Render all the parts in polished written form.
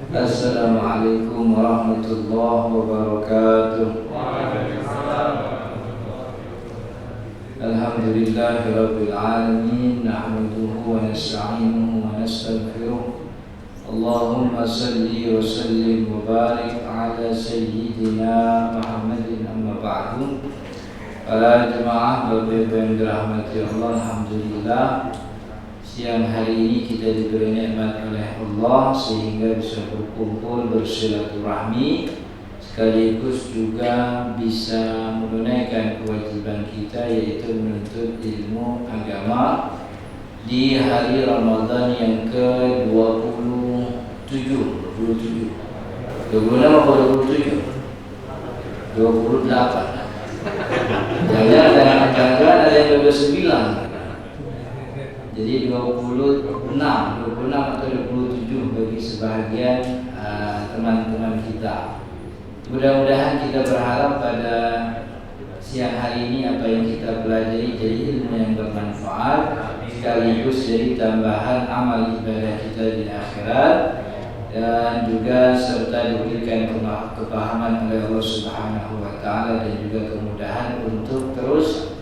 Assalamualaikum warahmatullahi wabarakatuh. Alhamdulillahirabbil alamin, nahmaduhu wa nasta'inuhu wa nastaghfiruh. Allahumma salli wa sallim wa barik ala sayyidina Muhammadin, amma ba'du. Para jemaah Bapak Ibu yang dirahmati Allah, alhamdulillah siang hari ini kita diberi nikmat oleh Allah sehingga bisa berkumpul bersilaturahmi, sekaligus juga bisa menunaikan kewajiban kita, yaitu menuntut ilmu agama di hari Ramadan yang ke-27 26 atau 27? 28. Jangan-jangan ada yang 29. Jadi 26 atau 27 bagi sebahagian teman-teman kita. Mudah-mudahan kita berharap pada siang hari ini apa yang kita pelajari jadi ilmu yang bermanfaat, sekaligus jadi tambahan amal ibadah kita di akhirat, dan juga serta diberikan kepahaman oleh Allah Subhanahu wa taala, dan juga kemudahan untuk terus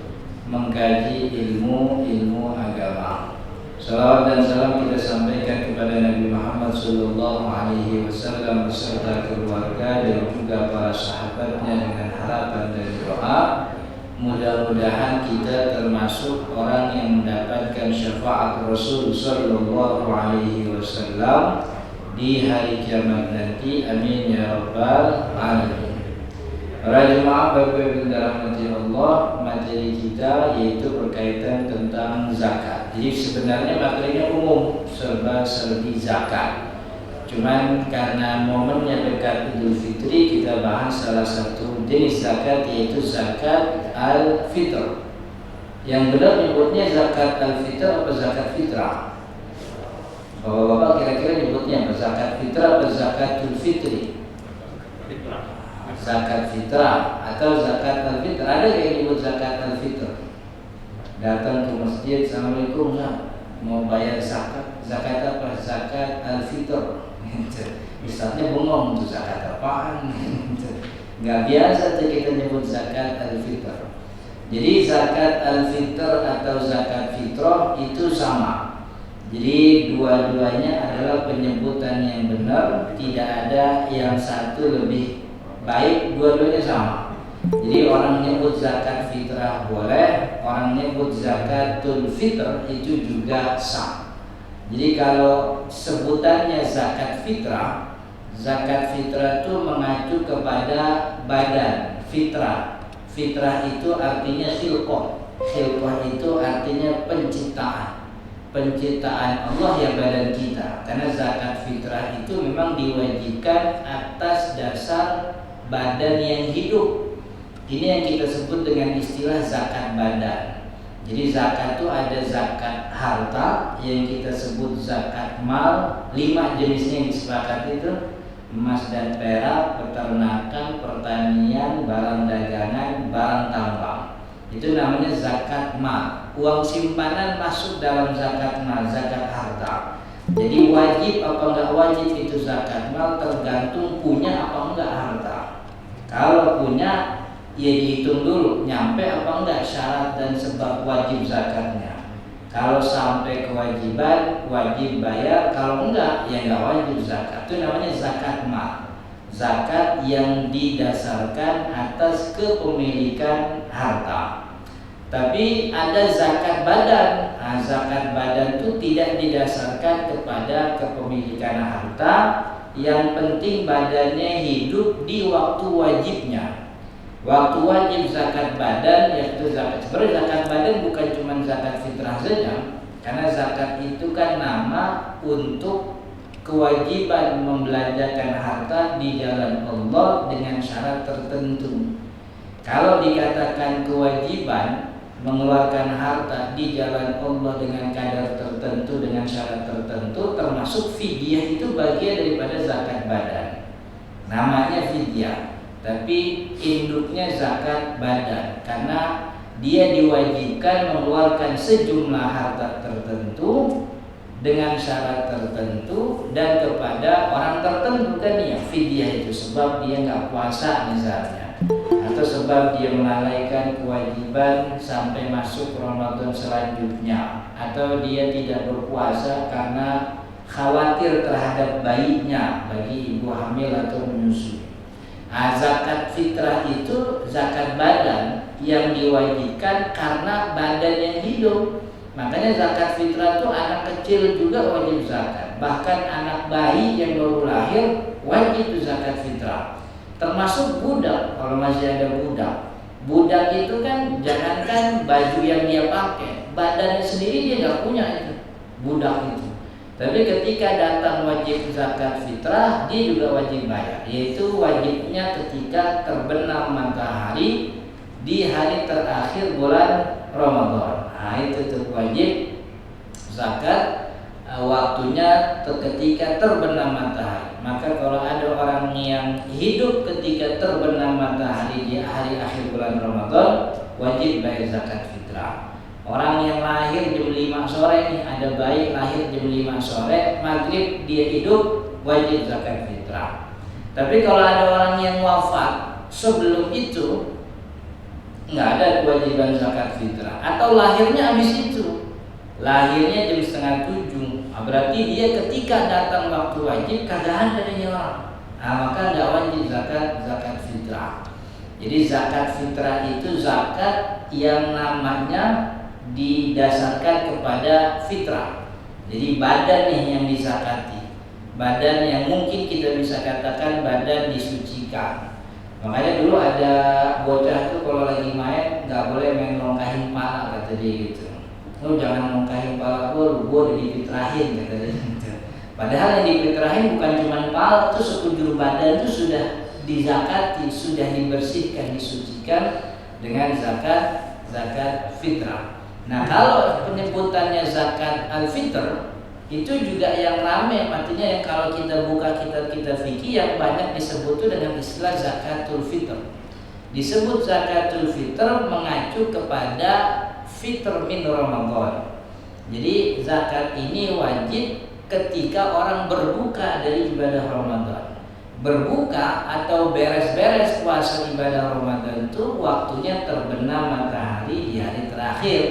mengkaji ilmu agama. Salawat dan salam kita sampaikan kepada Nabi Muhammad sallallahu alaihi wasallam beserta keluarga dan juga para sahabatnya, dengan harapan dan doa mudah-mudahan kita termasuk orang yang mendapatkan syafaat Rasul sallallahu alaihi wasallam di hari kiamat nanti. Amin ya rabbal alamin. Para jemaah Bapak Ibu dirahmati Allah, materi kita yaitu berkaitan tentang zakat. Jadi sebenarnya materinya umum, serba-serbi zakat. Cuman karena momennya dekat Idul Fitri, kita bahas salah satu jenis zakat, yaitu zakat al-fitr. Yang benar nyebutnya zakat al-fitr apa zakat fitrah? Bapak-bapak kira-kira nyebutnya apa? Zakat fitrah atau zakatul fitri? Zakat fitrah atau zakat al-fitr. Ada yang nyebut zakat al-fitr? Datang ke masjid, assalamualaikum, mau bayar zakat. Zakat apa? Zakat al-fitr. Misalnya bengong, itu zakat apaan? Nggak biasa tuh kita nyebut zakat al-fitr. Jadi zakat al-fitr atau zakat fitrah itu sama. Jadi dua-duanya adalah penyebutan yang benar, tidak ada yang satu lebih baik, dua-duanya sama. Jadi orang nyebut zakat fitrah boleh, orang nyebut zakatul fitr itu juga sah. Jadi kalau sebutannya zakat fitrah itu mengacu kepada badan fitrah. Fitrah itu artinya khilqah. Khilqah itu artinya penciptaan Allah ya badan kita. Karena zakat fitrah itu memang diwajibkan atas dasar badan yang hidup. Ini yang kita sebut dengan istilah zakat badan. Jadi zakat itu ada zakat harta yang kita sebut zakat mal. 5 jenisnya yang disepakati itu: emas dan perak, peternakan, pertanian, barang dagangan, barang tambang. Itu namanya zakat mal. Uang simpanan masuk dalam zakat mal, zakat harta. Jadi wajib apa enggak wajib itu zakat mal tergantung punya apa enggak harta. Kalau punya, ya dihitung dulu nyampe apa enggak syarat dan sebab wajib zakatnya. Kalau sampai kewajiban, wajib bayar. Kalau enggak, ya enggak wajib zakat. Itu namanya zakat mal. Zakat yang didasarkan atas kepemilikan harta. Tapi ada zakat badan. Nah, zakat badan itu tidak didasarkan kepada kepemilikan harta. Yang penting badannya hidup di waktu wajibnya. Waktu wajib zakat badan yaitu zakat. Sebenarnya zakat badan bukan cuma zakat fitrah saja, karena zakat itu kan nama untuk kewajiban membelanjakan harta di jalan Allah dengan syarat tertentu. Kalau dikatakan kewajiban mengeluarkan harta di jalan Allah dengan kadar tertentu, dengan syarat tertentu, termasuk fidyah, itu bagian daripada zakat badan. Namanya fidyah, tapi induknya zakat badan, karena dia diwajibkan mengeluarkan sejumlah harta tertentu dengan syarat tertentu dan kepada orang tertentu. dia nggak puasa misalnya, atau sebab dia melalaikan kewajiban sampai masuk Ramadan selanjutnya, atau dia tidak berpuasa karena khawatir terhadap bayinya bagi ibu hamil atau menyusui. Zakat fitrah itu zakat badan yang diwajibkan karena badan yang hidup. Makanya zakat fitrah itu anak kecil juga wajib zakat. Bahkan anak bayi yang baru lahir wajib zakat fitrah. Termasuk budak, kalau masih ada budak. Budak itu kan jangankan baju yang dia pakai, badannya sendiri dia nggak punya itu, budak itu. Tapi ketika datang wajib zakat fitrah, dia juga wajib bayar. Yaitu wajibnya ketika terbenam matahari di hari terakhir bulan Ramadan. Nah itu tuh wajib zakat, waktunya ketika terbenam matahari. Maka kalau ada orang yang hidup ketika terbenam matahari di hari akhir bulan Ramadan, wajib bayar zakat fitrah. Orang yang lahir jam 5 sore nih, ada bayi lahir jam 5 sore, maghrib dia hidup, wajib zakat fitrah. Tapi kalau ada orang yang wafat sebelum itu, nggak ada kewajiban zakat fitrah. Atau lahirnya habis itu, lahirnya jam 6:30, berarti dia ketika datang waktu wajib kagak ada orang. Nah maka nggak wajib zakat fitrah. Jadi zakat fitrah itu zakat yang namanya didasarkan kepada fitrah. Jadi badan nih yang dizakati, badan yang mungkin kita bisa katakan badan disucikan. Makanya dulu ada bocah tuh kalau lagi main nggak boleh main nongkahin pala, kata dia gitu. Lu jangan nongkahin pala gua udah difitrahin, kata dia gitu. Padahal yang difitrahin bukan cuma pala, tuh sekujur badan tuh sudah dizakati, sudah dibersihkan, disucikan dengan zakat fitrah. Nah kalau penyebutannya zakat al-fitr itu juga yang rame, artinya yang kalau kita buka kitab-kitab fikih yang banyak disebut itu dengan istilah zakatul fitr. Disebut zakatul fitr mengacu kepada fitr min Ramadan. Jadi zakat ini wajib ketika orang berbuka dari ibadah Ramadan. Berbuka atau beres-beres puasa ibadah Ramadan itu waktunya terbenam matahari di hari terakhir.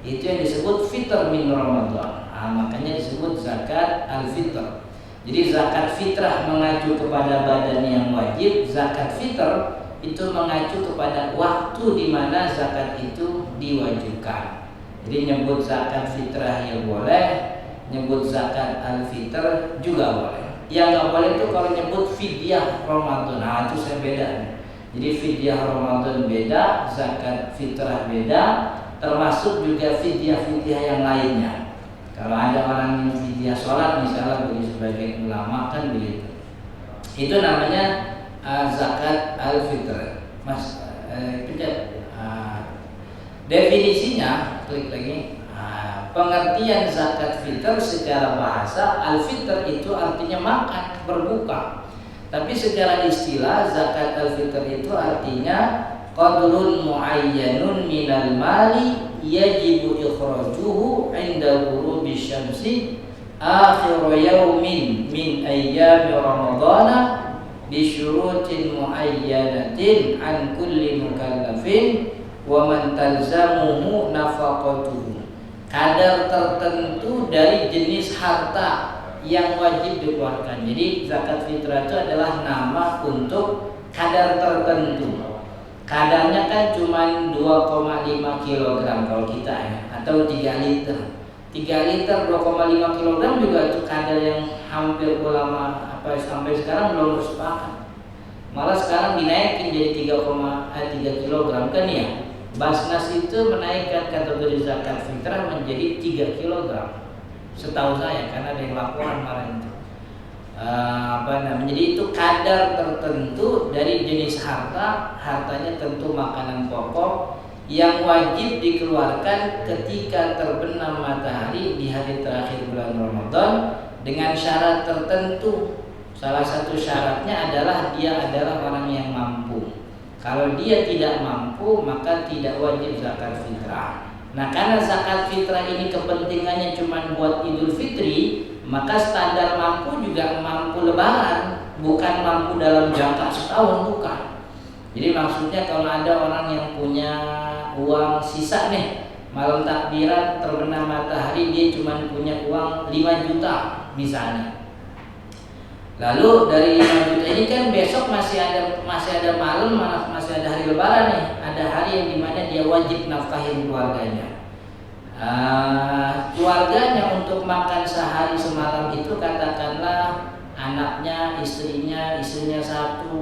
Itu yang disebut fitr min Ramadan. Makanya disebut zakat al-fitr. Jadi zakat fitrah mengacu kepada badan yang wajib, zakat fitr itu mengacu kepada waktu di mana zakat itu diwajibkan. Jadi nyebut zakat fitrah ya boleh, nyebut zakat al-fitr juga boleh. Yang nggak boleh itu kalau nyebut fidyah Ramadan. Nah itu saya beda. Jadi fidyah Ramadan beda, zakat fitrah beda. Termasuk juga fidyah-fidyah yang lainnya. Kalau ada orang yang fidyah sholat misalnya bagi sebagian ulama kan begitu. Itu namanya zakat al-fitr. Mas definisinya klik lagi. Pengertian zakat fitr secara bahasa, al-fitr itu artinya makan, berbuka. Tapi secara istilah zakat al-fitr itu artinya qadrun muayyanun minal mali yajibu ikhrajuhu 'inda ghurubi syamsi akhir yaumin min ayyami ramadhana bi syurutin muayyanatin an kulli mukallafin wa man talzamuhu nafaqatuhu. Kadar tertentu dari jenis harta yang wajib dikeluarkan. Jadi zakat fitrah itu adalah nama untuk kadar tertentu. Kadarnya kan cuma 2,5 kg kalau kita ya, atau 3 liter. 3 liter 2,5 kg juga itu kadar yang hampir ulama sampai sekarang belum bersepakat. Malah sekarang dinaikin jadi 3 kg kan ya. Basnas itu menaikkan kategori zakat fitrah menjadi 3 kg. Setahu saya karena ada yang laporan kemarin itu. Jadi itu kadar tertentu dari jenis hartanya tentu makanan pokok yang wajib dikeluarkan ketika terbenam matahari di hari terakhir bulan Ramadan dengan syarat tertentu. Salah satu syaratnya adalah dia adalah orang yang mampu. Kalau dia tidak mampu maka tidak wajib zakat fitrah. Nah karena zakat fitrah ini kepentingannya cuma buat Idul Fitri, Maka standar mampu juga mampu lebaran, bukan mampu dalam jangka setahun, bukan. Jadi maksudnya kalau ada orang yang punya uang sisa nih, malam takbiran terbenam matahari dia cuma punya uang 5 juta misalnya. Lalu dari 5 juta ini kan besok masih ada malam, masih ada hari lebaran nih, ada hari yang dimana dia wajib nafkahin keluarganya. Keluarganya untuk makan sehari semalam itu katakanlah anaknya, istrinya 1,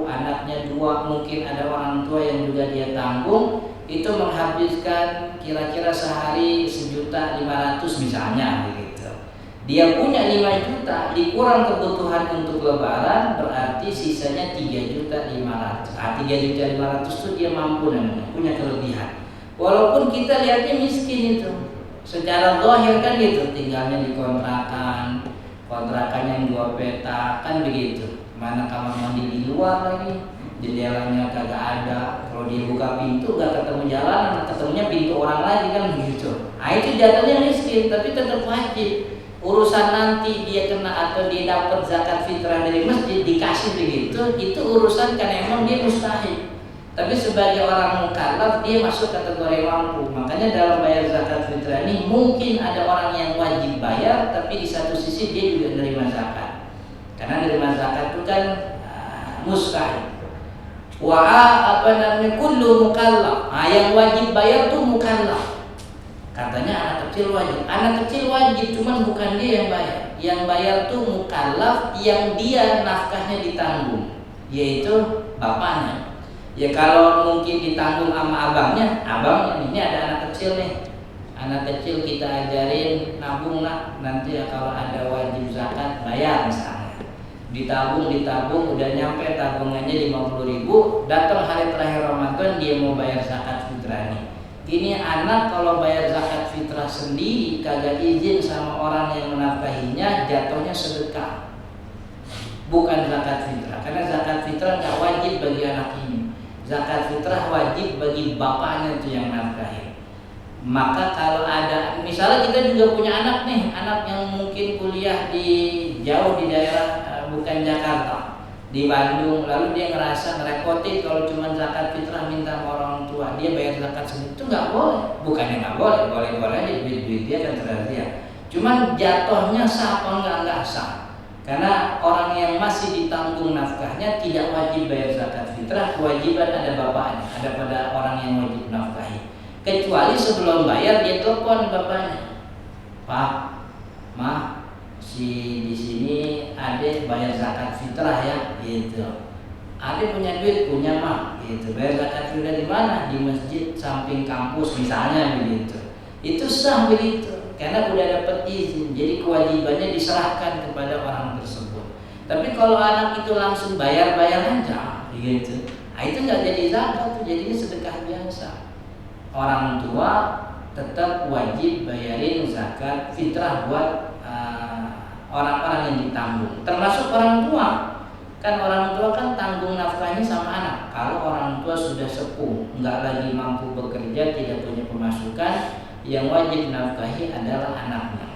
anaknya 2, mungkin ada orang tua yang juga dia tanggung, itu menghabiskan kira-kira sehari 1.500.000 misalnya begitu. Dia punya 5 juta, dikurang kebutuhan untuk lebaran, berarti sisanya 3.500.000. 3.500.000 itu dia mampu namanya, punya kelebihan. Walaupun kita lihatnya miskin itu, secara zahir kan gitu, tinggalnya di kontrakan yang 2 petak kan begitu. Mana kamar mandi di luar lagi, jendelanya kagak ada. Kalau dia buka pintu gak ketemu jalanan, ketemunya pintu orang lagi kan begitu. Itu jatuhnya miskin, tapi tetap wajib. Urusan nanti dia kena atau dia dapat zakat fitrah dari masjid dikasih begitu, itu urusan kan emang dia mustahil. Tapi sebagai orang mukallaf dia masuk kategori mampu. Makanya dalam bayar zakat fitrah ini mungkin ada orang yang wajib bayar, tapi di satu sisi dia juga menerima zakat. Karena menerima zakat itu kan mustahil. Kullu mukallaf. Yang wajib bayar tuh mukallaf. Katanya anak kecil wajib. Anak kecil wajib, cuman bukan dia yang bayar. Yang bayar tuh mukallaf yang dia nafkahnya ditanggung, yaitu bapaknya. Ya kalau mungkin ditanggung sama abangnya ini ada anak kecil nih. Anak kecil kita ajarin nabung lah, nanti ya kalau ada wajib zakat bayar misalnya. Ditabung udah nyampe tabungannya 50.000, datang hari terakhir Ramadan dia mau bayar zakat fitrah nih. Ini anak kalau bayar zakat fitrah sendiri kagak izin sama orang yang menafkahinya, jatuhnya sedekah, bukan zakat fitrah. Karena zakat fitrah nggak wajib bagi anak ini. Zakat fitrah wajib bagi bapaknya itu yang nafkahi. Maka kalau ada, misalnya kita juga punya anak nih, anak yang mungkin kuliah jauh di daerah bukan Jakarta, di Bandung, lalu dia ngerasa ngerepotin kalau cuma zakat fitrah minta sama orang tua, dia bayar zakat sendiri, itu nggak boleh. Bukannya nggak boleh, boleh aja, duit dia kan terserah dia. Cuman jatuhnya sah apa nggak sah. Karena orang yang masih ditanggung nafkahnya tidak wajib bayar zakat fitrah, kewajiban ada bapaknya, ada pada orang yang wajib nafkahi. Kecuali sebelum bayar dia telepon bapaknya, Pak, Ma, di sini Ade bayar zakat fitrah ya, gitu. Ade punya duit, punya Ma, gitu. Bayar zakat fitrah di mana? Di masjid samping kampus misalnya begitu. Itu sah begitu. Karena udah dapat izin, jadi kewajibannya diserahkan kepada orang tersebut. Tapi kalau anak itu langsung bayar aja, gitu, itu nggak jadi zakat, tuh jadinya sedekah biasa. Orang tua tetap wajib bayarin zakat fitrah buat orang-orang yang ditanggung, termasuk orang tua. Kan orang tua kan tanggung nafkahnya sama anak. Kalau orang tua sudah sepuh, nggak lagi mampu bekerja, tidak punya pemasukan, yang wajib nafkahi adalah anaknya.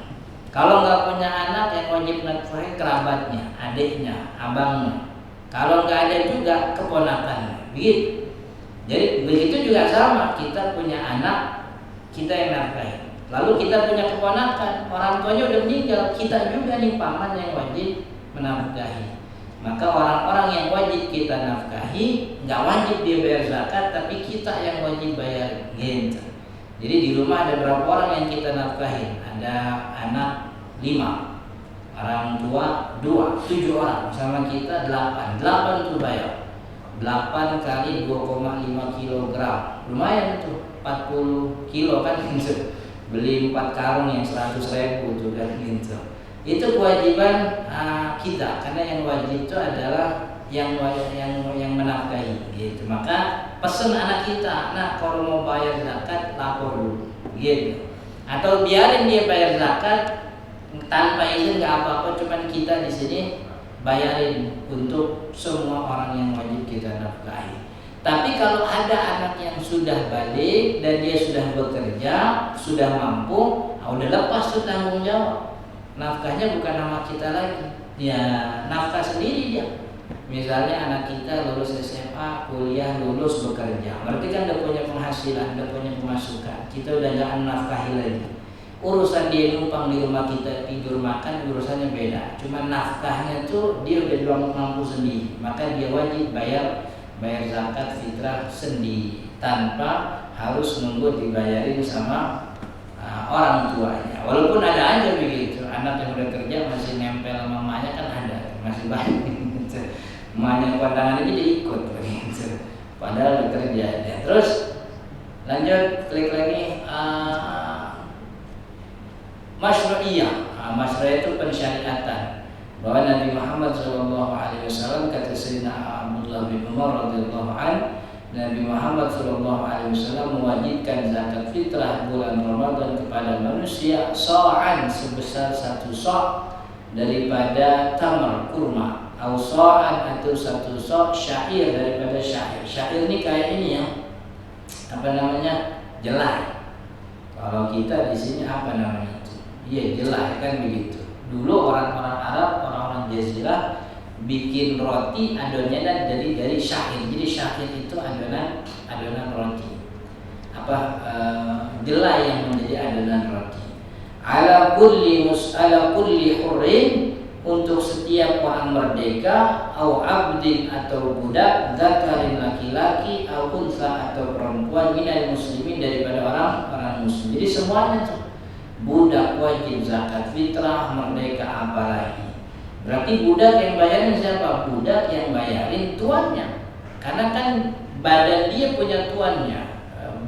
Kalau nggak punya anak, yang wajib nafkahi kerabatnya, adiknya, abangnya. Kalau nggak ada juga keponakannya, begitu. Jadi begitu juga sama, kita punya anak, kita yang nafkahi. Lalu kita punya keponakan, orang tuanya udah meninggal, kita juga nih paman yang wajib menafkahi. Maka orang-orang yang wajib kita nafkahi, nggak wajib dia bayar zakat, tapi kita yang wajib bayar, gitu. Jadi di rumah ada berapa orang yang kita nafkahin? Ada anak 5, orang tua 2, 7 orang, sama kita 8 tuh bayar. 8 kali 2,5 kilogram, lumayan tuh, 40 kilo kan gitu. Beli 4 karung yang 100.000 tuh kan gitu. Itu kewajiban kita, karena yang wajib itu adalah yang menafkahi gitu. Maka pesen anak kita, nah kalau mau bayar zakat lapor dulu gitu. Atau biarin dia bayar zakat tanpa izin nggak apa-apa, cuman kita di sini bayarin untuk semua orang yang wajib kita nafkahi. Tapi kalau ada anak yang sudah balik dan dia sudah bekerja, sudah mampu, udah lepas tuh tanggung jawab. nafkahnya bukan nama kita lagi, ya nafkah sendiri dia. Misalnya anak kita lulus SMA, kuliah, lulus, bekerja, berarti kan udah punya penghasilan, udah punya pemasukan. Kita udah gak nafkahi lagi. Urusan dia numpang di rumah kita, tidur, makan, urusannya beda. Cuma nafkahnya tuh dia udah mampu sendiri, maka dia wajib bayar zakat fitrah sendiri tanpa harus nunggu dibayarin sama orang tuanya. Walaupun ada aja begitu, anak yang udah kerja masih nempel sama mamanya kan ada, masih banyak. Mamanya kondangan aja dia ikut begitu. Padahal udah kerja ya. Terus lanjut klik lagi masyru'iyah. Masyru'iyah itu pensyariatan bahwa Nabi Muhammad SAW kata Sayyidina Abdullah bin Umar radhiyallahu anhu, Nabi Muhammad SAW mewajibkan zakat fitrah bulan Ramadan kepada manusia sa'an sebesar 1 sa' daripada tamar kurma, atau sa'an atau 1 sa' syair daripada syair. Syair ini kayak ini ya, apa namanya, jelai. Kalau kita di sini apa namanya itu? Iya jelai kan begitu. Dulu orang-orang Arab, orang-orang Jazirah bikin roti adonannya dan jadi dari syair. Jadi syair itu adonan roti. Jelai yang menjadi adonan roti. Ala kulli hurrin, untuk setiap orang merdeka, au abdin atau budak, zakarin laki-laki, au unsa atau perempuan, minal muslimin daripada orang muslim. Jadi semuanya tuh budak wajib zakat fitrah, merdeka apalagi. Berarti budak yang bayarin siapa? Budak yang bayarin tuannya. Karena kan badan dia punya tuannya,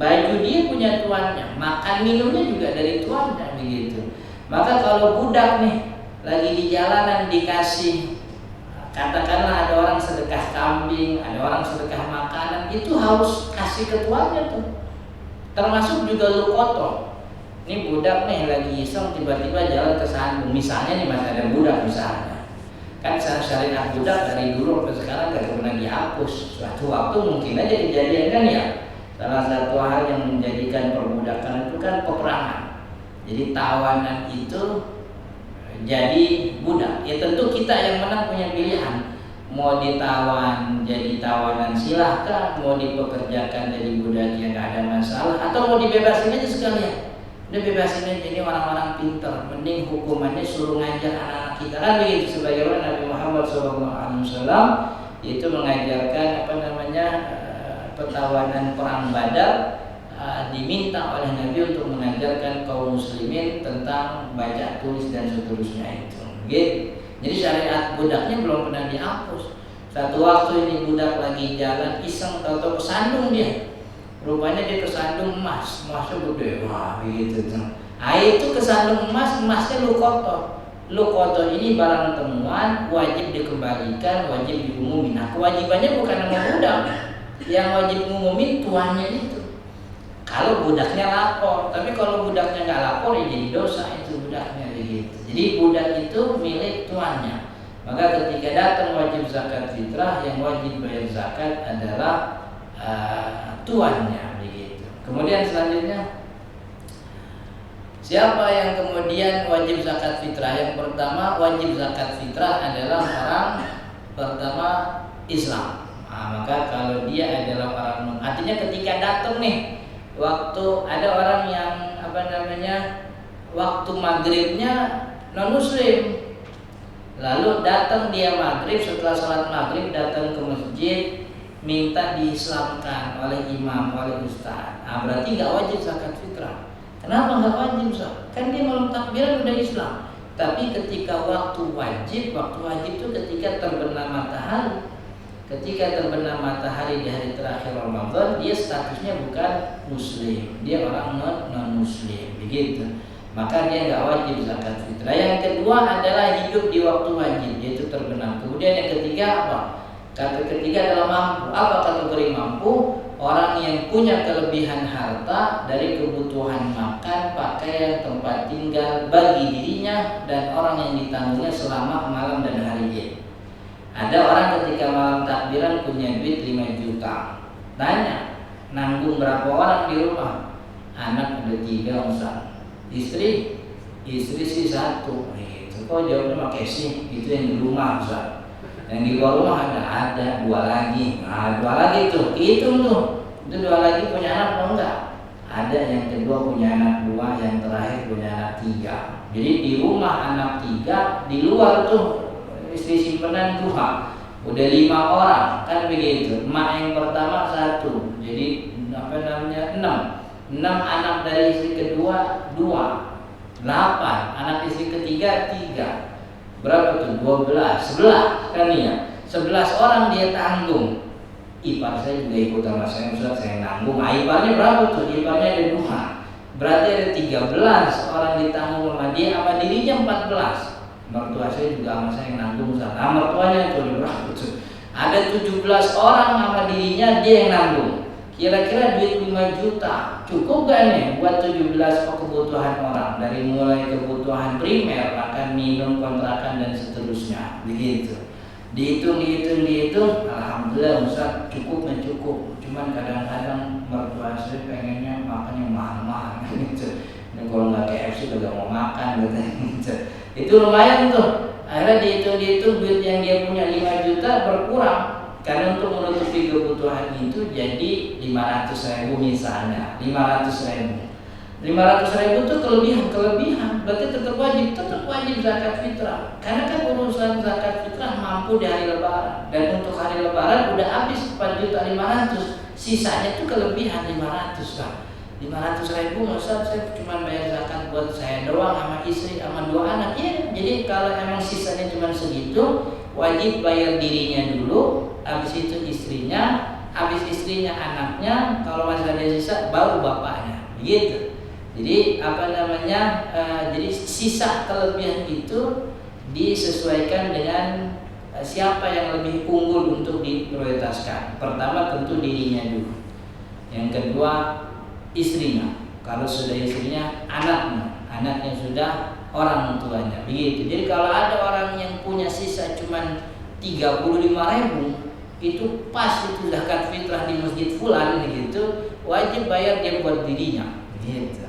baju dia punya tuannya, makan minumnya juga dari tuannya begitu. Maka kalau budak nih lagi di jalanan dikasih, katakanlah ada orang sedekah kambing, ada orang sedekah makanan, itu harus kasih ke tuannya tuh. Termasuk juga lukoto. Ini budak nih lagi iseng tiba-tiba jalan ke Sandung, misalnya nih masih ada budak misalnya. Kan syariat budak dari dulu sampai sekarang gak pernah dihapus. Suatu waktu mungkin aja kejadian kan ya. Salah satu hal yang menjadikan perbudakan itu kan peperangan. Jadi tawanan itu jadi budak. Ya tentu kita yang menang punya pilihan. Mau ditawan jadi tawanan silahkan, mau dipekerjakan jadi budak yang gak ada masalah, atau mau dibebasin aja sekalian. Udah bebasin aja, ini orang-orang pintar, mending hukumannya suruh ngajar anak-anak kita kan begitu. Sebagaimana Nabi Muhammad SAW itu mengajarkan pertawanan perang Badar, diminta oleh Nabi untuk mengajarkan kaum muslimin tentang baca tulis dan seterusnya itu. Gitu. Jadi syariat budaknya belum pernah dihapus. Satu waktu ini budak lagi jalan iseng tahu-tahu kesandung dia. Rupanya dia kesandung emasnya gede, wah begitu tuh. Itu kesandung emasnya lukoto. Lukoto ini barang temuan, wajib dikembalikan, wajib diumumin. Nah kewajibannya bukan sama budak, yang wajib ngumumin tuannya itu. Kalau budaknya lapor, tapi kalau budaknya nggak lapor ya jadi dosa itu budaknya begitu. Jadi budak itu milik tuannya. Maka ketika datang wajib zakat fitrah, yang wajib bayar zakat adalah tuannya begitu. Kemudian selanjutnya siapa yang kemudian wajib zakat fitrah? Yang pertama wajib zakat fitrah adalah orang pertama Islam. Maka kalau dia adalah orang artinya ketika datang nih waktu ada orang yang waktu maghribnya non muslim, lalu datang dia maghrib, setelah salat maghrib datang ke masjid minta diislamkan oleh imam, oleh ustaz. Berarti nggak wajib zakat fitrah. Kenapa nggak wajib? Kan dia malam takbiran udah Islam. Tapi ketika waktu wajib itu ketika terbenam matahari. Ketika terbenam matahari di hari terakhir Ramadan, dia statusnya bukan muslim, dia orang non muslim, begitu. Maka dia nggak wajib zakat fitrah. Yang kedua adalah hidup di waktu wajib, yaitu terbenam. Kemudian yang ketiga apa? Kata ketiga adalah mampu. Apa kategori mampu? Orang yang punya kelebihan harta dari kebutuhan makan, pakaian, tempat tinggal bagi dirinya dan orang yang ditanggungnya selama malam dan hari dia. Ada orang ketika malam takbiran punya duit 5 juta. Tanya, nanggung berapa orang di rumah? Anak ada 3 Ustaz. Istri sih 1. kok jawabnya pakai sih? Itu yang di rumah Ustaz. Yang di luar rumah ada 2 lagi. Nah 2 lagi tuh, hitung tuh. Itu 2 lagi punya anak apa enggak? Ada yang kedua punya anak 2, yang terakhir punya anak 3. Jadi di rumah anak 3, di luar tuh istri simpenan 2. Udah 5 orang kan begitu. Emak yang pertama 1. Jadi 6 anak dari istri kedua 2. 8 anak istri ketiga 3. Berapa tuh? 11 kan ya. 11 orang dia tanggung. Ipar saya juga ikut sama saya, Ustaz, saya nanggung. Iparnya berapa tuh? Iparnya ada 2. Berarti ada 13 orang ditanggung sama dia, sama dirinya 14. Mertua saya juga sama saya yang nanggung, Ustaz. Nah, mertuanya itu berapa tuh? Ada 17 orang sama dirinya dia yang nanggung. Kira-kira duit 5 juta cukup gak nih buat 17 kebutuhan orang, dari mulai kebutuhan primer, makan, minum, kontrakan dan seterusnya, begitu. Dihitung, alhamdulillah Ustaz cukup dan cukup. Cuman kadang-kadang mertua saya pengennya makan yang mahal-mahal gitu. Dan kalau nggak KFC udah mau makan gitu. Itu lumayan tuh. Akhirnya dihitung duit yang dia punya 5 juta berkurang. Karena untuk menutupi kebutuhan itu jadi 500.000 misalnya, 500.000 itu kelebihan, berarti tetap wajib zakat fitrah. Karena kan urusan zakat fitrah mampu di hari lebaran, dan untuk hari lebaran udah habis 4.500.000, sisanya itu kelebihan 500 lah. 500.000 masa saya cuma bayar zakat buat saya doang sama istri sama 2 anak ya. Jadi kalau emang sisanya cuma segitu, wajib bayar dirinya dulu, habis itu istrinya, habis istrinya anaknya, kalau masih ada sisa baru bapaknya, begitu. Jadi jadi sisa kelebihan itu disesuaikan dengan siapa yang lebih unggul untuk diprioritaskan. Pertama tentu dirinya dulu, yang kedua istrinya, kalau sudah istrinya anaknya sudah orang tuanya, begitu. Jadi kalau ada orang yang punya sisa cuman 35.000, itu pas itu zakat fitrah di masjid fulan gitu, wajib bayar dia buat dirinya, gitu.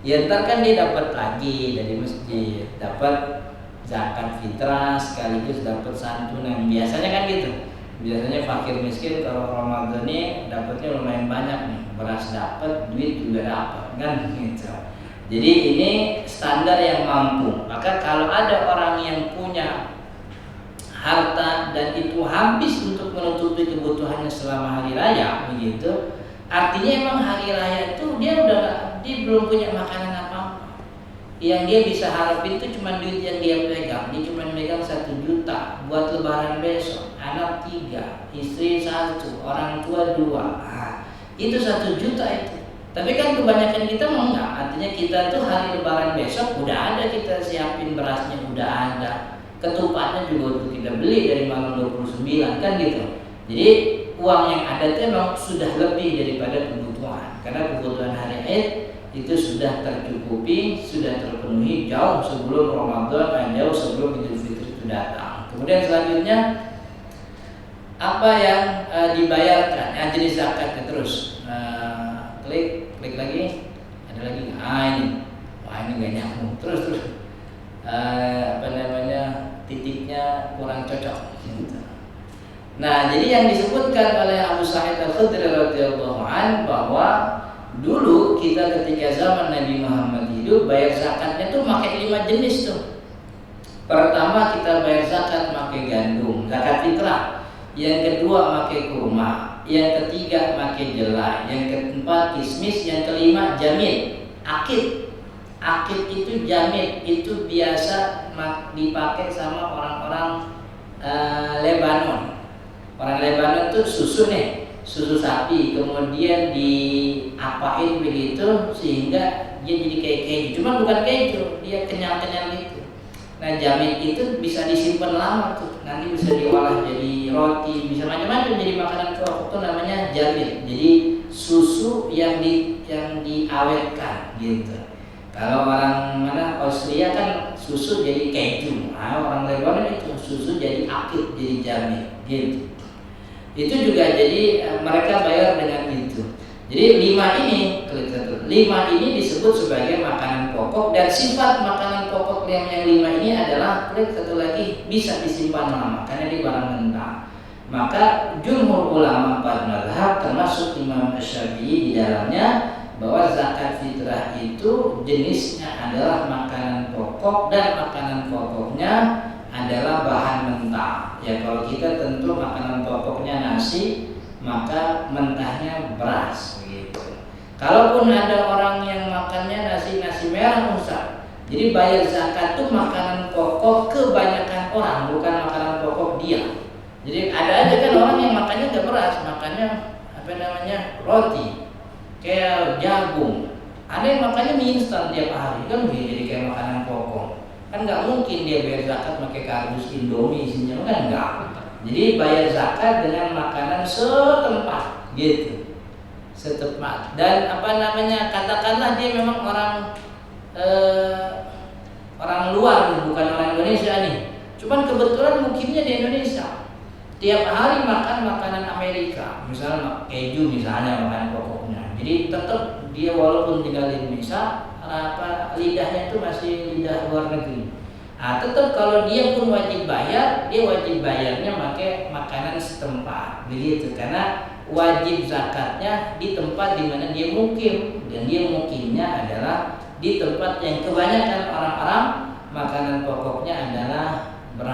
Ya ntar kan dia dapat lagi dari masjid, dapat zakat fitrah sekaligus dapat santunan. Biasanya kan gitu. Biasanya fakir miskin kalau Ramadan ini dapatnya lumayan banyak nih, beras dapat, duit juga dapat, kan gitu. Jadi ini standar yang mampu. Maka kalau ada orang yang punya harta dan itu habis untuk menutupi kebutuhannya selama hari raya, begitu, artinya emang hari raya itu dia belum punya makanan apa-apa. Yang dia bisa harapin itu cuma duit yang dia pegang. Dia cuma megang 1 juta buat lebaran besok. Anak 3, istri 1, orang tua 2. Nah, itu 1 juta itu. Tapi kan kebanyakan kita mau enggak. Artinya kita tuh hari lebaran besok udah ada, kita siapin berasnya udah ada. Ketupatnya juga untuk kita beli dari malam 29 kan gitu. Jadi uang yang ada itu memang sudah lebih daripada kebutuhan. Karena kebutuhan hari Id itu sudah tercukupi, sudah terpenuhi jauh sebelum Ramadan, jauh sebelum Idul Fitri itu datang. Kemudian selanjutnya apa yang dibayarkan? Jenis zakatnya terus. Klik lagi. Ada lagi nggak? Ini nggak nyambung. Terus. Titiknya kurang cocok. Nah, jadi yang disebutkan oleh Abu Sa'id Al-Khudri radhiyallahu anhu bahwa dulu kita ketika zaman Nabi Muhammad hidup bayar zakatnya tuh pakai 5 jenis tuh. Pertama kita bayar zakat pakai gandum, zakat fitrah. Yang kedua pakai kurma, yang ketiga pakai jelai, yang keempat kismis, yang kelima jamit, akid. Akid itu jamit, itu biasa dipakai sama orang-orang Lebanon. Orang Lebanon itu susu sapi, kemudian diapain begitu sehingga dia jadi kayak keju. Cuma bukan keju, dia kenyal-kenyal gitu. Nah, jamit itu bisa disimpan lama tuh, nanti bisa diolah jadi roti, bisa macam-macam jadi makanan pokok, itu namanya jamit. Jadi susu yang diawetkan gitu. Kalau orang Austria kan susu jadi keju, orang Lebanon itu susu jadi akid, jadi jamit gitu. Itu juga jadi mereka bayar dengan itu. Jadi 5 ini disebut sebagai makanan pokok, dan sifat makanan pokok yang 5 ini adalah satu lagi bisa disimpan lama karena di barang mentah. Maka jumhur ulama 4 mazhab termasuk Imam Syafi'i di dalamnya bahwa zakat fitrah itu jenisnya adalah makanan pokok dan makanan pokoknya adalah bahan mentah. Ya kalau kita tentu makanan pokoknya nasi, maka mentahnya beras gitu. Kalaupun ada orang yang makannya nasi merah Ustaz, jadi bayar zakat tuh makanan pokok kebanyakan orang, bukan makanan pokok dia. Jadi ada aja kan orang yang makannya nggak beras, makannya roti, kayak jagung. Ada yang makannya mie instan tiap hari, kan jadi kayak makanan pokok. Kan nggak mungkin dia bayar zakat pakai kardus Indomie isinya, kan nggak. Jadi bayar zakat dengan makanan setempat, gitu, setempat. Dan katakanlah dia memang orang luar, bukan orang Indonesia nih. Cuman kebetulan mukimnya di Indonesia. Tiap hari makan makanan Amerika, misalnya keju misalnya makanan pokoknya. Jadi tetap dia walaupun tinggal di Indonesia, lidahnya itu masih lidah luar negeri. Nah, tetap kalau dia pun wajib bayar, dia wajib bayarnya pakai makanan setempat, begitu. Karena wajib zakatnya di tempat di mana dia mukim, dan dia mukimnya adalah di tempat yang kebanyakan orang-orang makanan pokoknya adalah beras.